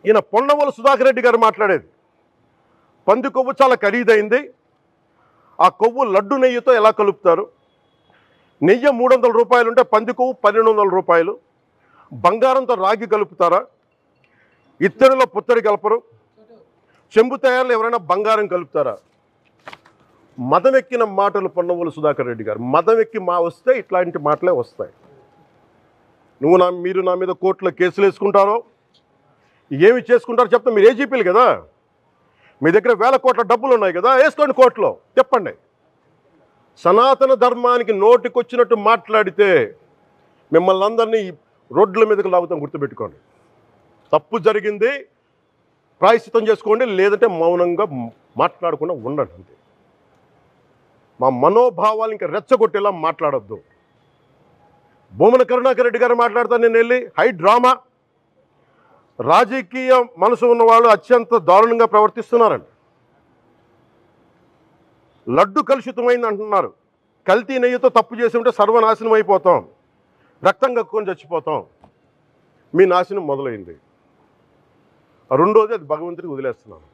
ఈయన పొన్నవోలు సుధాకర్ రెడ్డి గారు మాట్లాడేది పంది కొవ్వు చాలా ఖరీదైంది, ఆ కొవ్వు లడ్డు నెయ్యితో ఎలా కలుపుతారు, నెయ్యి 300 రూపాయలు ఉంటే పంది కొవ్వు 1200 రూపాయలు, బంగారంతో రాగి కలుపుతారా, ఇత్తడిలో పుత్తడి కలపరు, చెంబు తయారులో ఎవరైనా బంగారం కలుపుతారా? మదం ఎక్కిన మాటలు పొన్నవోలు సుధాకర్ రెడ్డి గారు. మదం ఎక్కి వస్తే ఇట్లాంటి మాటలే వస్తాయి. మీరు నా మీద కోర్టులో కేసులు వేసుకుంటారో ఏమి చేసుకుంటారో చెప్తా. మీరు ఏజీపీలు కదా, మీ దగ్గర వేల కోట్ల డబ్బులు ఉన్నాయి కదా, వేసుకోండి కోర్టులో, చెప్పండి. సనాతన ధర్మానికి నోటికొచ్చినట్టు మాట్లాడితే మిమ్మల్ని అందరినీ రోడ్ల మీదకి లాగుతాం, గుర్తుపెట్టుకోండి. తప్పు జరిగింది, ప్రాయశ్చితం చేసుకోండి, లేదంటే మౌనంగా మాట్లాడకుండా ఉండండి అంతే. మా మనోభావాలు ఇంకా రెచ్చగొట్టేలా మాట్లాడొద్దు. భూమన కరుణాకర్ రెడ్డి గారు మాట్లాడతాను నేను వెళ్ళి హై డ్రామా, రాజకీయ మనసు ఉన్నవాళ్ళు అత్యంత దారుణంగా ప్రవర్తిస్తున్నారండి. లడ్డు కలుషితమైంది అంటున్నారు, కల్తీ నెయ్యితో తప్పు చేసి ఉంటే సర్వనాశనం అయిపోతాం, రక్తం కక్కుని చచ్చిపోతాం. మీ నాశనం మొదలైంది. రెండోది అది భగవంతుడికి వదిలేస్తున్నాను.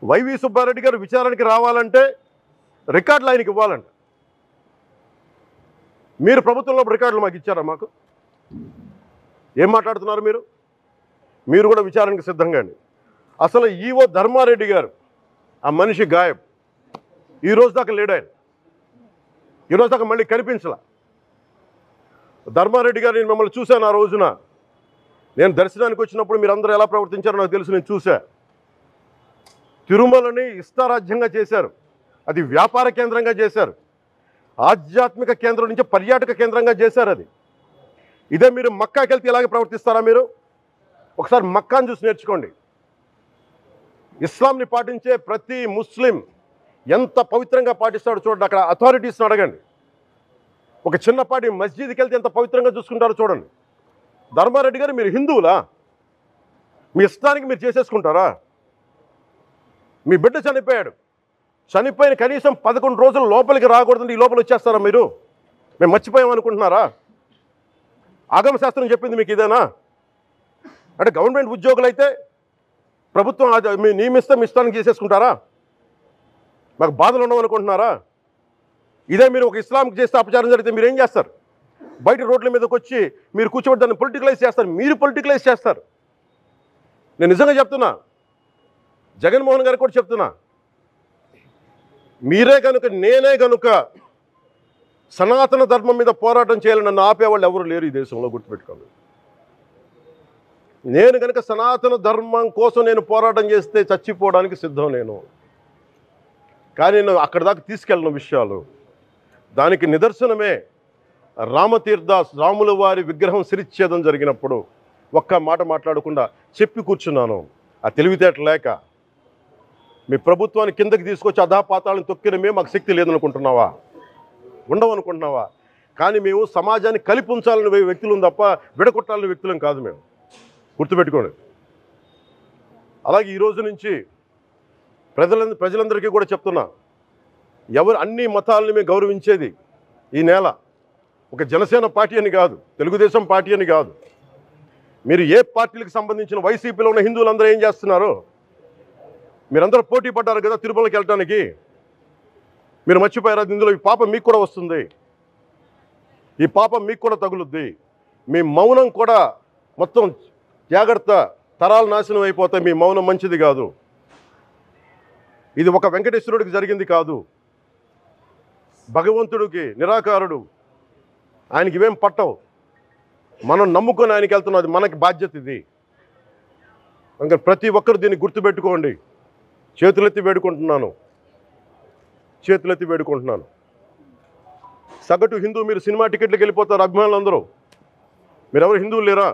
వైవి సుబ్బారెడ్డి గారు విచారణకి రావాలంటే రికార్డులు ఆయనకి ఇవ్వాలంట. మీరు ప్రభుత్వంలో రికార్డులు మాకు ఇచ్చారా? మాకు ఏం మాట్లాడుతున్నారు మీరు? మీరు కూడా విచారణకి సిద్ధంగా అండి. అసలు ఈవో ధర్మారెడ్డి గారు, ఆ మనిషి గాయం, ఈరోజు దాకా లేడు ఆయన. ఈరోజు దాకా మళ్ళీ కనిపించలా. ధర్మారెడ్డి గారు, నేను మిమ్మల్ని చూశాను ఆ రోజున. నేను దర్శనానికి వచ్చినప్పుడు మీరు అందరూ ఎలా ప్రవర్తించారో నాకు తెలుసు, నేను చూశా. తిరుమలని ఇష్టారాజ్యంగా చేశారు, అది వ్యాపార కేంద్రంగా చేశారు, ఆధ్యాత్మిక కేంద్రం నుంచి పర్యాటక కేంద్రంగా చేశారు అది. ఇదే మీరు మక్కాకి వెళ్తే ఇలాగే ప్రవర్తిస్తారా? మీరు ఒకసారి మక్కాను చూసి నేర్చుకోండి. ఇస్లాంని పాటించే ప్రతి ముస్లిం ఎంత పవిత్రంగా పాటిస్తాడో చూడండి. అక్కడ అథారిటీస్ని అడగండి. ఒక చిన్నపాటి మస్జిద్కి వెళ్తే ఎంత పవిత్రంగా చూసుకుంటారో చూడండి. ధర్మారెడ్డి గారు, మీరు హిందువులా? మీ ఇష్టానికి మీరు చేసేసుకుంటారా? మీ బిడ్డ చనిపోయాడు, చనిపోయిన కనీసం 11 రోజులు లోపలికి రాకూడదండి, ఈ లోపల వచ్చేస్తారా మీరు? మేము మర్చిపోయాం అనుకుంటున్నారా? ఆగమ శాస్త్రం చెప్పింది మీకు ఇదేనా? అంటే గవర్నమెంట్ ఉద్యోగులు అయితే ప్రభుత్వం మీ నియమిస్తే మీ ఇష్టానికి చేసేసుకుంటారా? మాకు బాధలు ఉండవు అనుకుంటున్నారా? ఇదే మీరు ఒక ఇస్లాంకి చేస్తే అపచారం జరిగితే మీరు ఏం చేస్తారు? బయట రోడ్ల మీదకి వచ్చి మీరు కూర్చోబెట్టి దాన్ని పొలిటికలైజ్ చేస్తారు. మీరు పొలిటికలైజ్ చేస్తారు. నేను నిజంగా చెప్తున్నా, జగన్మోహన్ గారికి కూడా చెప్తున్నా, మీరే కనుక, నేనే కనుక సనాతన ధర్మం మీద పోరాటం చేయాలని నన్ను ఆపేవాళ్ళు ఎవరు లేరు ఈ దేశంలో, గుర్తుపెట్టుకోండి. నేను కనుక సనాతన ధర్మం కోసం నేను పోరాటం చేస్తే చచ్చిపోవడానికి సిద్ధం నేను. కానీ నేను అక్కడ దాకా తీసుకెళ్ళిన విషయాలు, దానికి నిదర్శనమే రాముల వారి విగ్రహం శిరిచ్ఛేదం జరిగినప్పుడు ఒక్క మాట మాట్లాడకుండా చెప్పి కూర్చున్నాను. ఆ తెలివితేట లేక మీ ప్రభుత్వాన్ని కిందకి తీసుకొచ్చి అధాపాతాలను తొక్కిన మేము మాకు శక్తి లేదనుకుంటున్నావా? ఉండవనుకుంటున్నావా? కానీ మేము సమాజాన్ని కలిపి ఉంచాలని వ్యక్తులం తప్ప విడగొట్టాలని వ్యక్తులం కాదు మేము, గుర్తుపెట్టుకోండి. అలాగే ఈరోజు నుంచి ప్రజలందరికీ కూడా చెప్తున్నా, అన్ని మతాలని మేము గౌరవించేది ఈ నేల. ఒక జనసేన పార్టీ అని కాదు, తెలుగుదేశం పార్టీ అని కాదు. మీరు ఏ పార్టీలకు సంబంధించిన వైసీపీలో ఉన్న హిందువులందరూ ఏం చేస్తున్నారు? మీరందరూ పోటీ పడ్డారు కదా తిరుమలకి వెళ్ళటానికి, మీరు మర్చిపోయారు. ఇందులో ఈ పాపం మీకు కూడా వస్తుంది, ఈ పాపం మీకు కూడా తగులుద్ది. మీ మౌనం కూడా మొత్తం జాగ్రత్త, తరాలు నాశనం అయిపోతాయి. మీ మౌనం మంచిది కాదు. ఇది ఒక వెంకటేశ్వరుడికి జరిగింది కాదు, భగవంతుడికి, నిరాకారుడు, ఆయనకి ఇవేం పట్టవు. మనం నమ్ముకొని ఆయనకి వెళ్తున్నది, మనకి బాధ్యత ఇది. ఇంకా ప్రతి ఒక్కరు దీన్ని గుర్తుపెట్టుకోండి. చేతులెత్తి వేడుకుంటున్నాను. సగటు హిందూ, మీరు సినిమా టికెట్లకు వెళ్ళిపోతారు అభిమానులు అందరూ. మీరెవరు హిందువులు లేరా?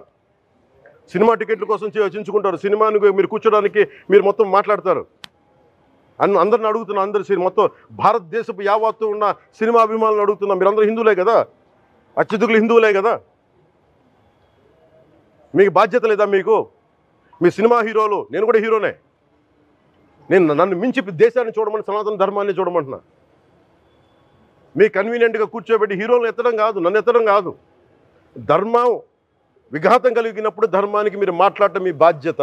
సినిమా టికెట్ల కోసం చించుకుంటారు. సినిమాని మీరు కూర్చోడానికి మీరు మొత్తం మాట్లాడతారు. అందరిని అడుగుతున్నా, మొత్తం భారతదేశపు యావత్తు ఉన్న సినిమా అభిమానులను అడుగుతున్నా, మీరందరూ హిందువులే కదా, అత్యధికులు హిందువులే కదా, మీకు బాధ్యత లేదా? మీకు మీ సినిమా హీరోలు, నేను కూడా హీరోనే, నన్ను మించి దేశాన్ని చూడమని, సనాతన ధర్మాన్ని చూడమంటున్నా. మీ కన్వీనియంట్గా కూర్చోబెట్టి హీరోలను ఎత్తడం కాదు, నన్ను ఎత్తడం కాదు. ధర్మం విఘాతం కలిగినప్పుడు ధర్మానికి మీరు మాట్లాడటం మీ బాధ్యత.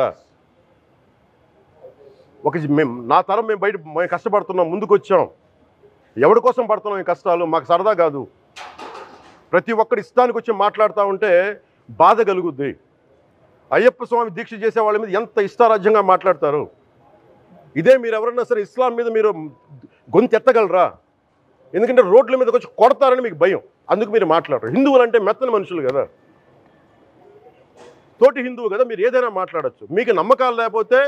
నా తరం మేము కష్టపడుతున్నాం, ముందుకు వచ్చాం. ఎవరి కోసం పడుతున్నాం ఈ కష్టాలు? మాకు సరదా కాదు. ప్రతి ఒక్కరి ఇష్టానికి వచ్చి మాట్లాడుతూ ఉంటే బాధ కలుగుద్ది. అయ్యప్ప స్వామి దీక్ష చేసే వాళ్ళ మీద ఎంత ఇష్టారాజ్యంగా మాట్లాడతారు. ఇదే మీరు ఎవరన్నా సరే ఇస్లాం మీద మీరు గొంతు ఎత్తగలరా? ఎందుకంటే రోడ్ల మీదకి వచ్చి కొడతారని మీకు భయం, అందుకు మీరు మాట్లాడరు. హిందువులు అంటే మెత్తని మనుషులు కదా, తోటి హిందువు కదా, మీరు ఏదైనా మాట్లాడచ్చు. మీకు నమ్మకాలు లేకపోతే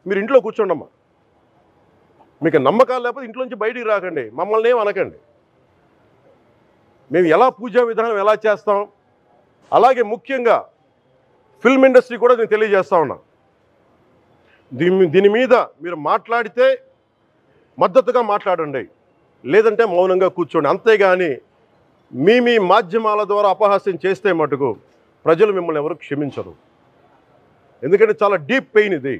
మీరు ఇంట్లో కూర్చోండమ్మా. మీకు నమ్మకాలు లేకపోతే ఇంట్లోంచి బయటికి రాకండి, మమ్మల్ని ఏం అనకండి. మేము ఎలా పూజా విధానం ఎలా చేస్తాం, అలాగే ముఖ్యంగా ఫిల్మ్ ఇండస్ట్రీ కూడా నేను తెలియజేస్తా ఉన్నా. దీని మీద మీరు మాట్లాడితే మద్దతుగా మాట్లాడండి, లేదంటే మౌనంగా కూర్చోండి. అంతేగాని మీ మాధ్యమాల ద్వారా అపహాస్యం చేస్తే మటుకు ప్రజలు మిమ్మల్ని ఎవరు క్షమించరు. ఎందుకంటే చాలా డీప్ పెయిన్ ఇది.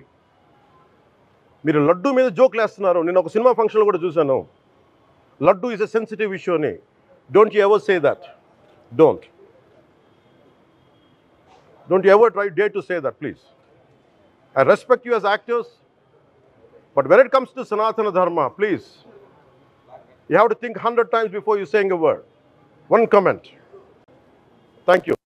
మీరు లడ్డు మీద జోక్లు వేస్తున్నారు. నేను ఒక సినిమా ఫంక్షన్లో కూడా చూశాను. Laddu is a sensitive issue అని. Don't you ever say that. Don't you ever dare to say that, please. I respect you as actors, but when it comes to Sanatana Dharma, please, you have to think 100 times before you saying a word. One comment. Thank you.